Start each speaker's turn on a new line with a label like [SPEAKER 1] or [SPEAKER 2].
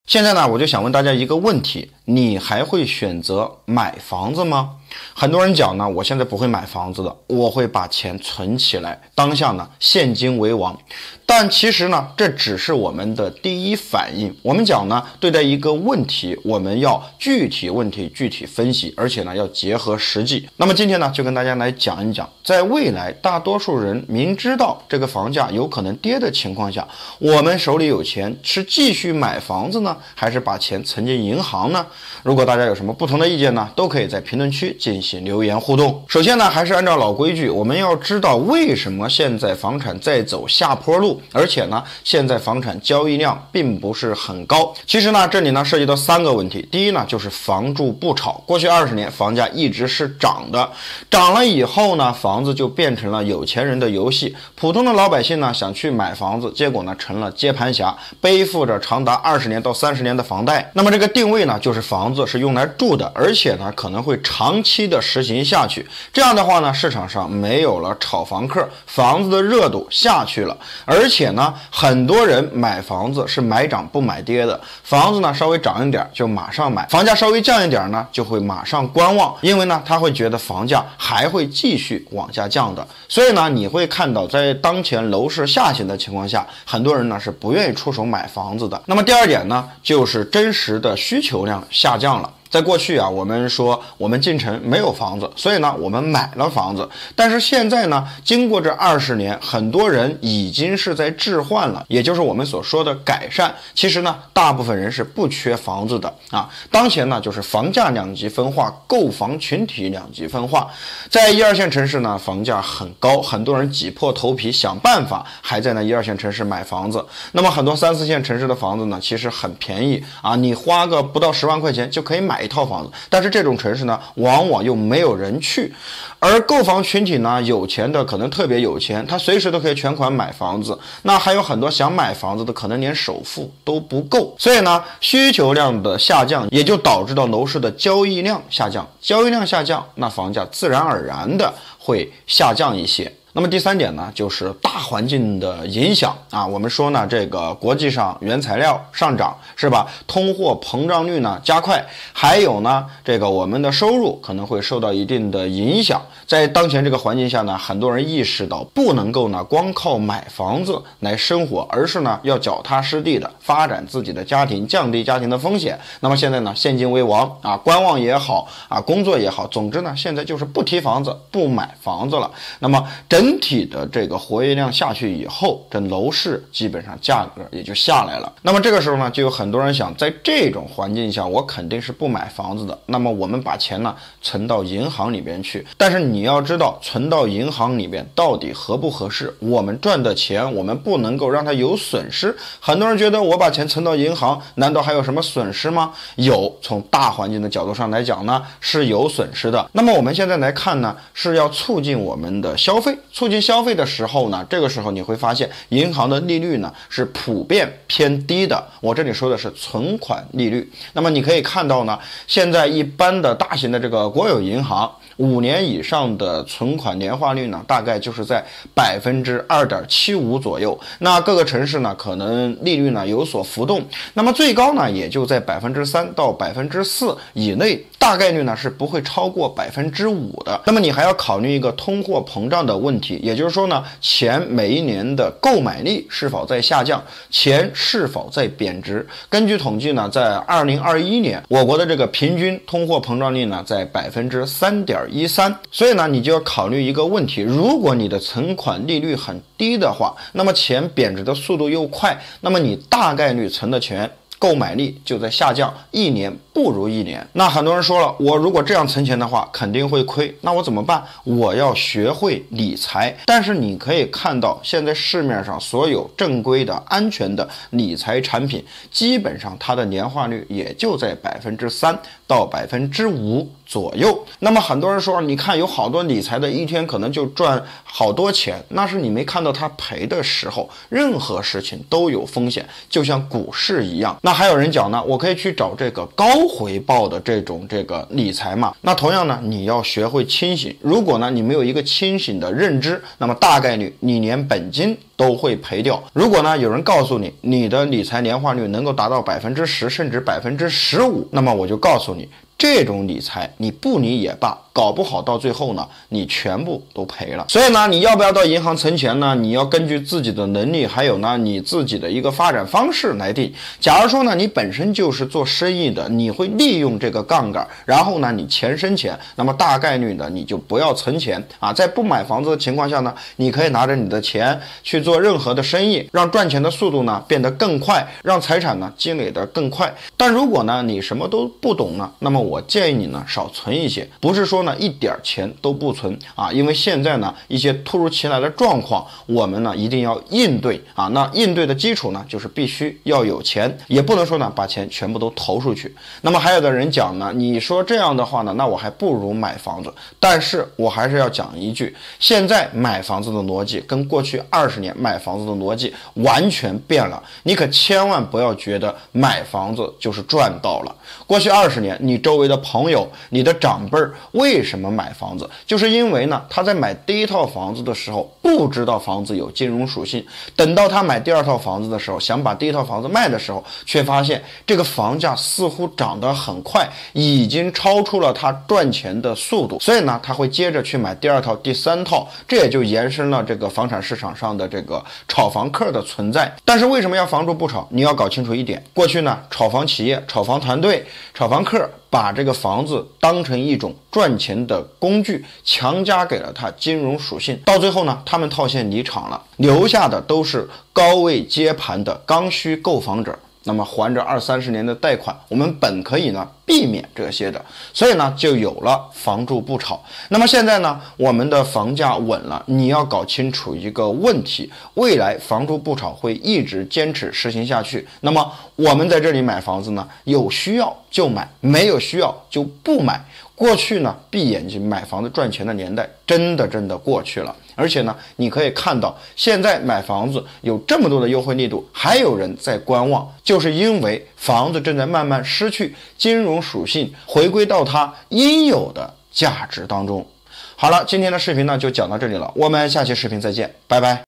[SPEAKER 1] 现在呢，我就想问大家一个问题，你还会选择买房子吗？很多人讲呢，我现在不会买房子的，我会把钱存起来，当下呢，现金为王。但其实呢，这只是我们的第一反应。我们讲呢，对待一个问题，我们要具体问题具体分析，而且呢，要结合实际。那么今天呢，就跟大家来讲一讲，在未来大多数人明知道这个房价有可能跌的情况下，我们手里有钱，是继续买房子呢，还是把钱存进银行呢？如果大家有什么不同的意见呢，都可以在评论区进行留言互动。首先呢，还是按照老规矩，我们要知道为什么现在房产在走下坡路，而且呢，现在房产交易量并不是很高。其实呢，这里呢涉及到3个问题。第一呢，就是房住不炒。过去20年房价一直是涨的，涨了以后呢，房子就变成了有钱人的游戏。普通的老百姓呢想去买房子，结果呢成了接盘侠，背负着长达20年到30年的房贷。那么这个定位呢，就是房子是用来住的，而且呢可能会长期的实行下去。这样的话呢，市场上没有了炒房客，房子的热度下去了，而且呢，很多人买房子是买涨不买跌的，房子呢稍微涨一点就马上买，房价稍微降一点呢就会马上观望，因为呢他会觉得房价还会继续往下降的。所以呢，你会看到在当前楼市下行的情况下，很多人呢是不愿意出手买房子的。那么第二点呢，就是真实的需求量下降了。在过去啊，我们说我们进城没有房子，所以呢我们买了房子。但是现在呢，经过这20年，很多人已经是在置换了，也就是我们所说的改善。其实呢，大部分人是不缺房子的啊。当前呢，就是房价两极分化，购房群体两极分化。在1、2线城市呢，房价很高，很多人挤破头皮想办法还在那1、2线城市买房子。那么很多3、4线城市的房子呢，其实很便宜啊，你花个不到10万块钱就可以买一套房子，但是这种城市呢，往往又没有人去。而购房群体呢，有钱的可能特别有钱，他随时都可以全款买房子。那还有很多想买房子的，可能连首付都不够。所以呢，需求量的下降，也就导致到楼市的交易量下降。交易量下降，那房价自然而然的会下降一些。那么第3点呢，就是大环境的影响啊。我们说呢，这个国际上原材料上涨是吧？通货膨胀率呢加快，还有呢，这个我们的收入可能会受到一定的影响。在当前这个环境下呢，很多人意识到不能够呢光靠买房子来生活，而是呢要脚踏实地的发展自己的家庭，降低家庭的风险。那么现在呢，现金为王啊，观望也好啊，工作也好，总之呢，现在就是不提房子，不买房子了。那么整体的这个活跃量下去以后，这楼市基本上价格也就下来了。那么这个时候呢，就有很多人想，在这种环境下，我肯定是不买房子的。那么我们把钱呢存到银行里边去，但是你要知道，存到银行里边到底合不合适？我们赚的钱，我们不能够让它有损失。很多人觉得我把钱存到银行，难道还有什么损失吗？有，从大环境的角度上来讲呢，是有损失的。那么我们现在来看呢，是要促进我们的消费。促进消费的时候呢，这个时候你会发现银行的利率呢是普遍偏低的。我这里说的是存款利率。那么你可以看到呢，现在一般的大型的这个国有银行5年以上的存款年化率呢，大概就是在2.75%左右。那各个城市呢，可能利率呢有所浮动。那么最高呢，也就在3%到4%以内，大概率呢是不会超过5%的。那么你还要考虑一个通货膨胀的问题，也就是说呢，钱每一年的购买力是否在下降，钱是否在贬值。根据统计呢，在2021年，我国的这个平均通货膨胀率呢在3.13%。所以呢，你就要考虑一个问题，如果你的存款利率很低的话，那么钱贬值的速度又快，那么你大概率存的钱购买力就在下降，1年不如1年。那很多人说了，我如果这样存钱的话，肯定会亏，那我怎么办？我要学会理财。但是你可以看到，现在市面上所有正规的、安全的理财产品，基本上它的年化率也就在3%到5%左右。那么很多人说，你看有好多理财的一天可能就赚好多钱，那是你没看到他赔的时候。任何事情都有风险，就像股市一样。那还有人讲呢，我可以去找这个高回报的这个理财嘛？那同样呢，你要学会清醒。如果呢你没有一个清醒的认知，那么大概率你连本金都会赔掉。如果呢有人告诉你你的理财年化率能够达到10%甚至15%，那么我就告诉你，这种理财你不理也罢，搞不好到最后呢你全部都赔了。所以呢，你要不要到银行存钱呢？你要根据自己的能力，还有呢你自己的一个发展方式来定。假如说呢你本身就是做生意的，你会利用这个杠杆，然后呢你钱生钱，那么大概率呢你就不要存钱啊。在不买房子的情况下呢，你可以拿着你的钱去做任何的生意，让赚钱的速度呢变得更快，让财产呢积累得更快。但如果呢你什么都不懂呢，那么我建议你呢少存一些，不是说呢一点钱都不存啊，因为现在呢一些突如其来的状况，我们呢一定要应对啊。那应对的基础呢，就是必须要有钱，也不能说呢把钱全部都投出去。那么还有的人讲呢，你说这样的话呢，那我还不如买房子。但是我还是要讲一句，现在买房子的逻辑跟过去20年买房子的逻辑完全变了，你可千万不要觉得买房子就是赚到了。过去20年，你周围的朋友、你的长辈为什么买房子？就是因为呢，他在买第一套房子的时候不知道房子有金融属性，等到他买第二套房子的时候，想把第一套房子卖的时候，却发现这个房价似乎涨得很快，已经超出了他赚钱的速度，所以呢，他会接着去买第二套、第三套，这也就延伸了这个房产市场上的这个炒房客的存在。但是为什么要房住不炒？你要搞清楚一点，过去呢，炒房企业、炒房团队、炒房客把这个房子当成一种赚钱的工具，强加给了它金融属性，到最后呢，他们套现离场了，留下的都是高位接盘的刚需购房者。那么还着20-30年的贷款，我们本可以呢避免这些的，所以呢就有了房住不炒。那么现在呢，我们的房价稳了，你要搞清楚一个问题，未来房住不炒会一直坚持实行下去。那么我们在这里买房子呢，有需要就买，没有需要就不买。过去呢闭眼睛买房子赚钱的年代真的过去了。而且呢，你可以看到现在买房子有这么多的优惠力度，还有人在观望，就是因为房子正在慢慢失去金融属性，回归到它应有的价值当中。好了，今天的视频呢就讲到这里了，我们下期视频再见，拜拜。